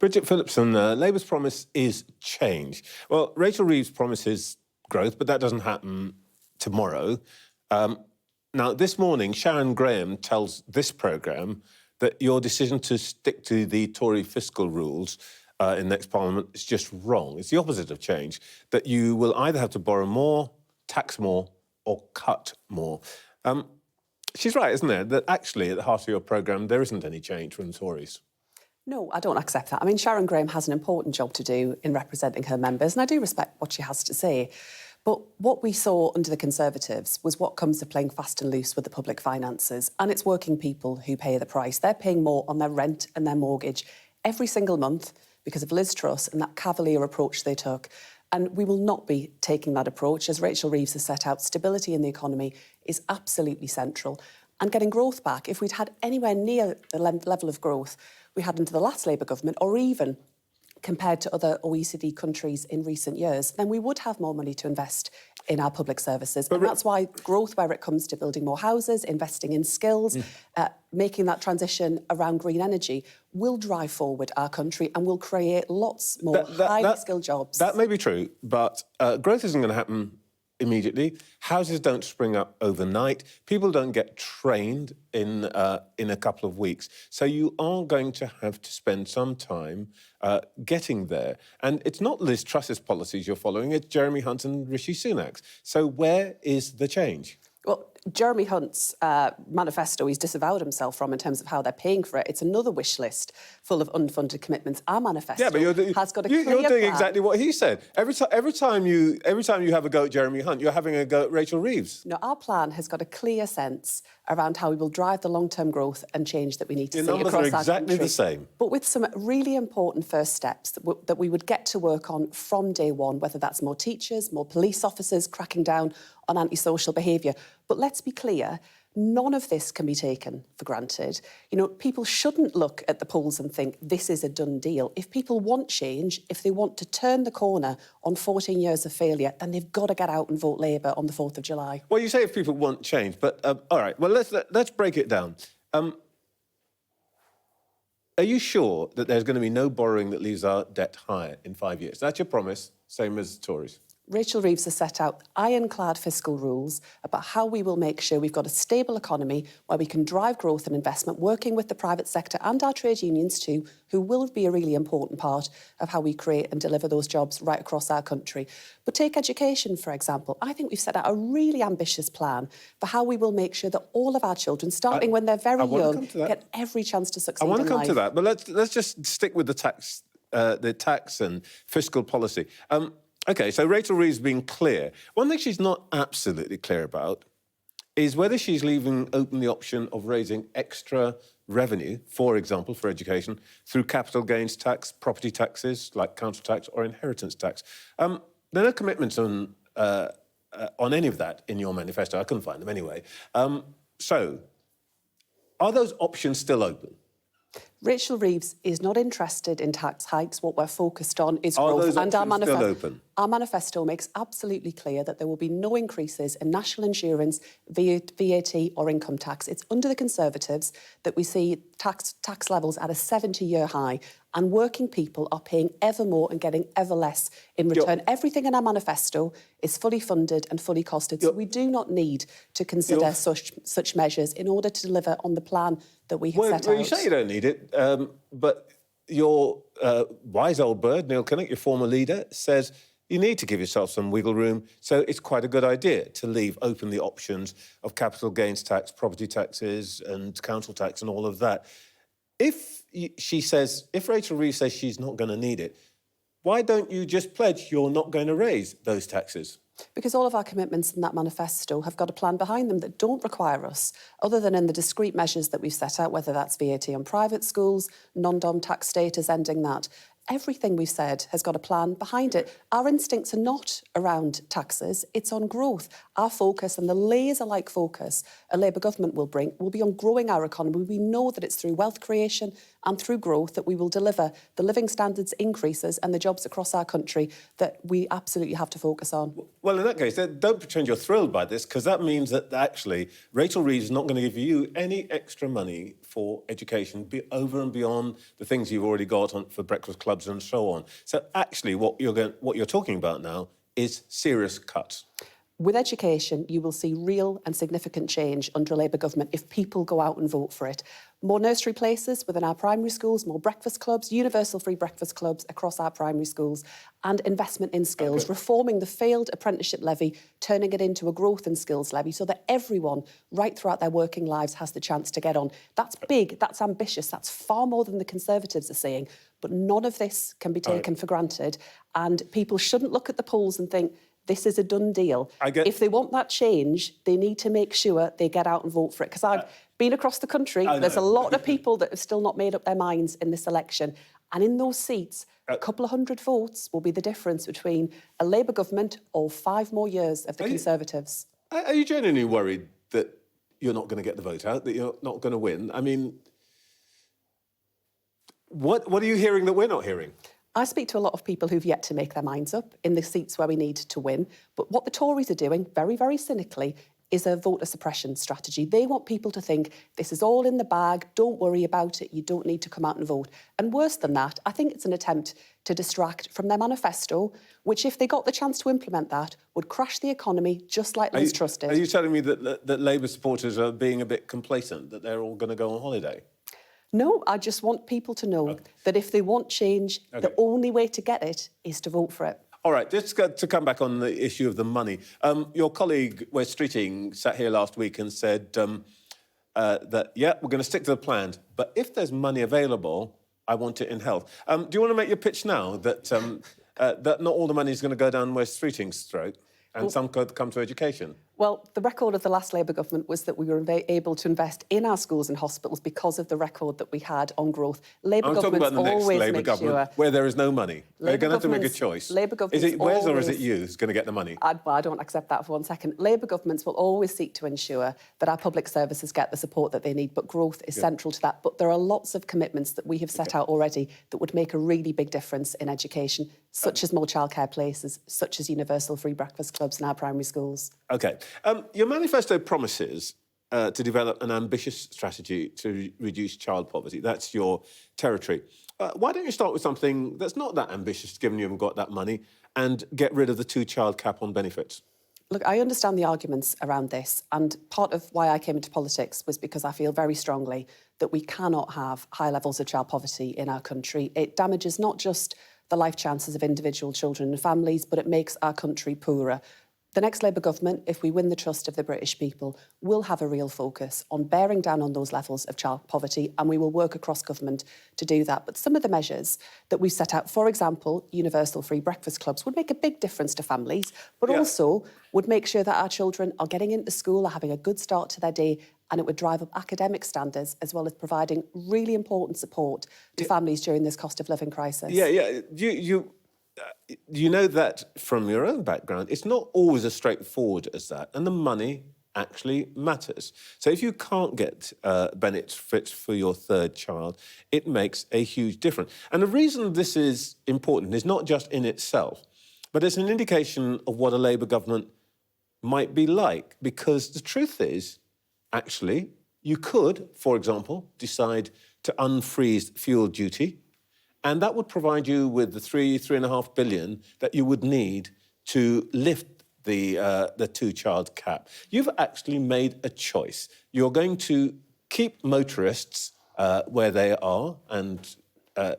Bridget Phillipson, Labour's promise is change. Well, Rachel Reeves promises growth, but that doesn't happen tomorrow. Now, this morning, Sharon Graham tells this programme that your decision to stick to the Tory fiscal rules in next Parliament is just wrong. It's the opposite of change, that you will either have to borrow more, tax more, or cut more. She's right, isn't there, that actually at the heart of your programme there isn't any change from the Tories? No, I don't accept that. I mean, Sharon Graham has an important job to do in representing her members, and I do respect what she has to say. But what we saw under the Conservatives was what comes of playing fast and loose with the public finances, and it's working people who pay the price. They're paying more on their rent and their mortgage every single month because of Liz Truss and that cavalier approach they took. And we will not be taking that approach. As Rachel Reeves has set out, stability in the economy is absolutely central. And getting growth back, if we'd had anywhere near the level of growth we had under the last Labour government, or even compared to other OECD countries in recent years, then we would have more money to invest in our public services. And that's why growth, where it comes to building more houses, investing in skills, making that transition around green energy, will drive forward our country and will create lots more highly skilled jobs. That may be true, but growth isn't going to happen immediately. Houses don't spring up overnight. People don't get trained in a couple of weeks. So you are going to have to spend some time getting there. And it's not Liz Truss's policies you're following, it's Jeremy Hunt and Rishi Sunak's. So where is the change? Well, Jeremy Hunt's manifesto he's disavowed himself from in terms of how they're paying for it. It's another wish list full of unfunded commitments. Our manifesto has got a clear You're doing plan. exactly what he said. Every time you have a go at Jeremy Hunt, you're having a go at Rachel Reeves. No, our plan has got a clear sense around how we will drive the long-term growth and change that we need to see across our country. Your numbers are exactly the same. But with some really important first steps that we would get to work on from day one, whether that's more teachers, more police officers, cracking down on antisocial behaviour. But let's be clear, none of this can be taken for granted. You know, people shouldn't look at the polls and think this is a done deal. If people want change, if they want to turn the corner on 14 years of failure, then they've got to get out and vote Labour on the 4th of July. Well, you say if people want change, but all right, well, let's break it down. Are you sure that there's going to be no borrowing that leaves our debt higher in 5 years? That's your promise, same as the Tories. Rachel Reeves has set out ironclad fiscal rules about how we will make sure we've got a stable economy where we can drive growth and investment, working with the private sector and our trade unions too, who will be a really important part of how we create and deliver those jobs right across our country. But take education, for example. I think we've set out a really ambitious plan for how we will make sure that all of our children, starting when they're very young, get every chance to succeed in life. I want to come to that, but let's just stick with the tax and fiscal policy. OK, so Rachel Reeves being clear. One thing she's not absolutely clear about is whether she's leaving open the option of raising extra revenue, for example, for education, through capital gains tax, property taxes, like council tax or inheritance tax. There are no commitments on any of that in your manifesto. I couldn't find them anyway. So, are those options still open? Rachel Reeves is not interested in tax hikes. What we're focused on is growth. Are those options still open? Our manifesto makes absolutely clear that there will be no increases in national insurance, VAT or income tax. It's under the Conservatives that we see tax levels at a 70-year high, and working people are paying ever more and getting ever less in return. Everything in our manifesto is fully funded and fully costed, so we do not need to consider such measures in order to deliver on the plan that we have set out. Well, you say you don't need it, but your wise old bird, Neil Kinnock, your former leader, says you need to give yourself some wiggle room, so it's quite a good idea to leave open the options of capital gains tax, property taxes and council tax and all of that. If Rachel Reeves says she's not going to need it, why don't you just pledge you're not going to raise those taxes? Because all of our commitments in that manifesto have got a plan behind them that don't require us, other than in the discrete measures that we've set out, whether that's VAT on private schools, non-dom tax status, ending that. Everything we've said has got a plan behind it. Our instincts are not around taxes, it's on growth. Our focus and the laser-like focus a Labour government will bring will be on growing our economy. We know that it's through wealth creation and through growth that we will deliver the living standards increases and the jobs across our country that we absolutely have to focus on. Well, in that case, don't pretend you're thrilled by this, because that means that actually Rachel Reeves is not going to give you any extra money for education over and beyond the things you've already got for breakfast clubs and so on. So actually what you're talking about now is serious cuts. With education, you will see real and significant change under a Labour government if people go out and vote for it. More nursery places within our primary schools, more breakfast clubs, universal free breakfast clubs across our primary schools, and investment in skills, reforming the failed apprenticeship levy, turning it into a growth and skills levy so that everyone right throughout their working lives has the chance to get on. That's big, that's ambitious, that's far more than the Conservatives are saying, but none of this can be taken for granted, and people shouldn't look at the polls and think, this is a done deal. If they want that change, they need to make sure they get out and vote for it. Because I've been across the country, there's a lot of people that have still not made up their minds in this election. And in those seats, a couple of hundred votes will be the difference between a Labour government or 5 more years of the Conservatives. Are you genuinely worried that you're not going to get the vote out, that you're not going to win? I mean, what are you hearing that we're not hearing? I speak to a lot of people who've yet to make their minds up in the seats where we need to win. But what the Tories are doing, very, very cynically, is a voter suppression strategy. They want people to think this is all in the bag, don't worry about it, you don't need to come out and vote. And worse than that, I think it's an attempt to distract from their manifesto, which, if they got the chance to implement that, would crash the economy just like Liz Truss did. Are you telling me that Labour supporters are being a bit complacent, that they're all going to go on holiday? No, I just want people to know that if they want change, the only way to get it is to vote for it. All right, just to come back on the issue of the money. Your colleague, Wes Streeting, sat here last week and said that, yeah, we're going to stick to the plan, but if there's money available, I want it in health. Do you want to make your pitch now that, that not all the money is going to go down Wes Streeting's throat and some could come to education? Well, the record of the last Labour government was that we were able to invest in our schools and hospitals because of the record that we had on growth. I'm talking about the next Labour government where there is no money. They're going to have to make a choice. Labour governments is it Wes or is it you who's going to get the money? I don't accept that for one second. Labour governments will always seek to ensure that our public services get the support that they need, but growth is central to that. But there are lots of commitments that we have set out already that would make a really big difference in education, such as more childcare places, such as universal free breakfast clubs in our primary schools. OK. Your manifesto promises to develop an ambitious strategy to reduce child poverty. That's your territory. Why don't you start with something that's not that ambitious, given you haven't got that money, and get rid of the 2-child cap on benefits? Look, I understand the arguments around this, and part of why I came into politics was because I feel very strongly that we cannot have high levels of child poverty in our country. It damages not just the life chances of individual children and families, but it makes our country poorer. The next Labour government, if we win the trust of the British people, will have a real focus on bearing down on those levels of child poverty, and we will work across government to do that. But some of the measures that we've set out, for example, universal free breakfast clubs, would make a big difference to families, but also would make sure that our children are getting into school, are having a good start to their day, and it would drive up academic standards, as well as providing really important support to families during this cost of living crisis. You know that from your own background, it's not always as straightforward as that, and the money actually matters. So if you can't get benefits for your 3rd child, it makes a huge difference. And the reason this is important is not just in itself, but it's an indication of what a Labour government might be like, because the truth is, actually, you could, for example, decide to unfreeze fuel duty, and that would provide you with the £3.5 billion that you would need to lift the 2-child cap. You've actually made a choice. You're going to keep motorists where they are and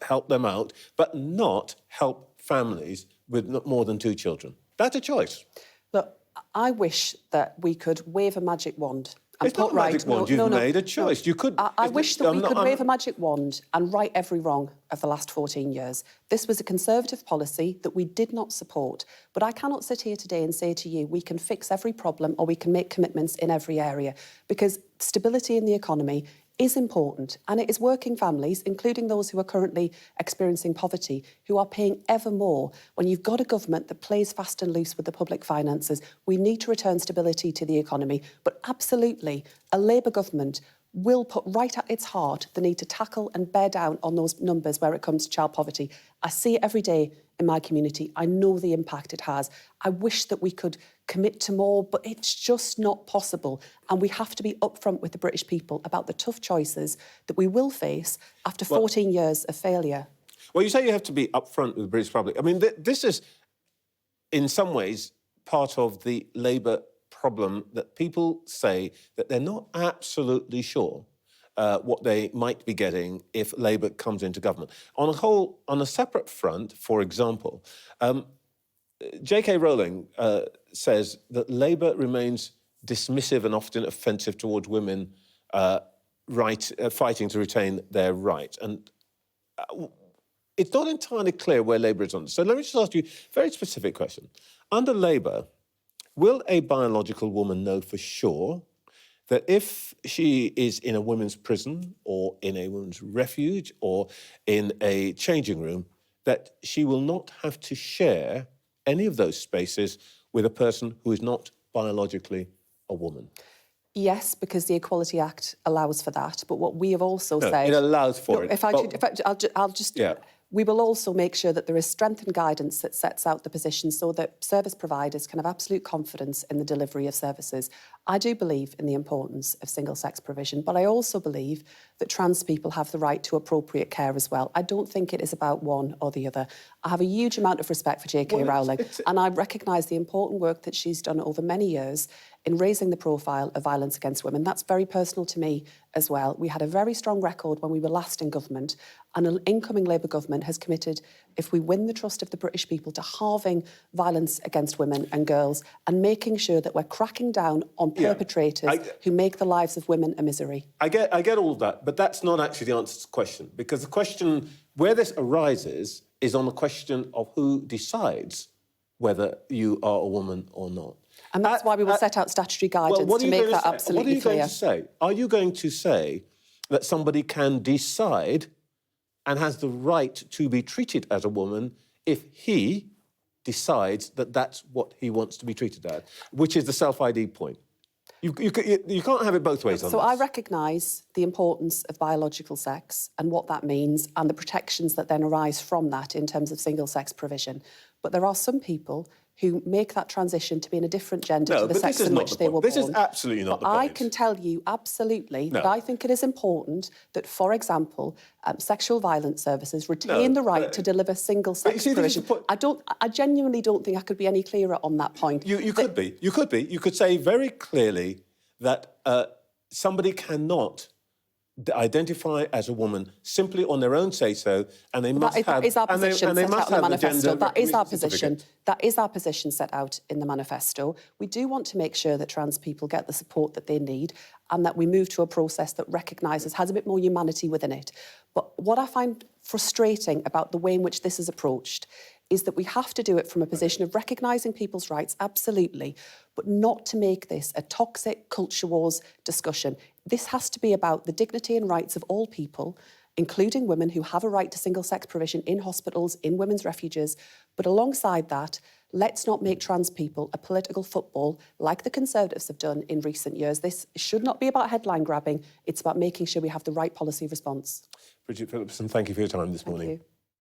help them out, but not help families with more than 2 children. That's a choice. Look, I wish that we could wave a magic wand. It's not a magic wand. You've made a choice. You could. I wish that we could wave a magic wand and right every wrong of the last 14 years. This was a Conservative policy that we did not support. But I cannot sit here today and say to you, we can fix every problem or we can make commitments in every area, because stability in the economy is important, and it is working families, including those who are currently experiencing poverty, who are paying ever more. When you've got a government that plays fast and loose with the public finances, we need to return stability to the economy. But absolutely, a Labour government will put right at its heart the need to tackle and bear down on those numbers where it comes to child poverty. I see it every day in my community. I know the impact it has. I wish that we could commit to more, but it's just not possible. And we have to be upfront with the British people about the tough choices that we will face after 14 years of failure. Well, you say you have to be upfront with the British public. I mean, this is, in some ways, part of the Labour problem, that people say that they're not absolutely sure what they might be getting if Labour comes into government. On a separate front, for example, J.K. Rowling says that Labour remains dismissive and often offensive towards women fighting to retain their rights. And it's not entirely clear where Labour is on this. So let me just ask you a very specific question. Under Labour, will a biological woman know for sure that if she is in a women's prison or in a women's refuge or in a changing room, that she will not have to share any of those spaces with a person who is not biologically a woman? Yes, because the Equality Act allows for that. But what we have also said... it allows for it. I'll just... Yeah. We will also make sure that there is strengthened guidance that sets out the position so that service providers can have absolute confidence in the delivery of services. I do believe in the importance of single-sex provision, but I also believe that trans people have the right to appropriate care as well. I don't think it is about one or the other. I have a huge amount of respect for J.K. Rowling, and I recognise the important work that she's done over many years in raising the profile of violence against women. That's very personal to me as well. We had a very strong record when we were last in government, and an incoming Labour government has committed, if we win the trust of the British people, to halving violence against women and girls and making sure that we're cracking down on perpetrators who make the lives of women a misery. I get all of that, but that's not actually the answer to the question, because the question where this arises is on the question of who decides whether you are a woman or not. And that's why we will set out statutory guidance to make that absolutely clear. What are you going to say? Are you going to say that somebody can decide and has the right to be treated as a woman if he decides that that's what he wants to be treated as, which is the self-ID point? You can't have it both ways on this. So I recognise the importance of biological sex and what that means and the protections that then arise from that in terms of single-sex provision. But there are some people who make that transition to be in a different gender to the sex in which they were born. This is absolutely not the point. I can tell you absolutely that I think it is important that, for example, sexual violence services retain the right to deliver single-sex provision. I genuinely don't think I could be any clearer on that point. You could be. You could be. You could say very clearly that somebody cannot identify as a woman simply on their own say-so, and they must have... That is our position set out in the manifesto. That is our position. Certificate. That is our position set out in the manifesto. We do want to make sure that trans people get the support that they need and that we move to a process that recognises, has a bit more humanity within it. But what I find frustrating about the way in which this is approached is that we have to do it from a position of recognising people's rights, absolutely, but not to make this a toxic culture wars discussion. This has to be about the dignity and rights of all people, including women who have a right to single-sex provision in hospitals, in women's refuges. But alongside that, let's not make trans people a political football like the Conservatives have done in recent years. This should not be about headline grabbing. It's about making sure we have the right policy response. Bridget Phillipson, thank you for your time this morning. Thank you.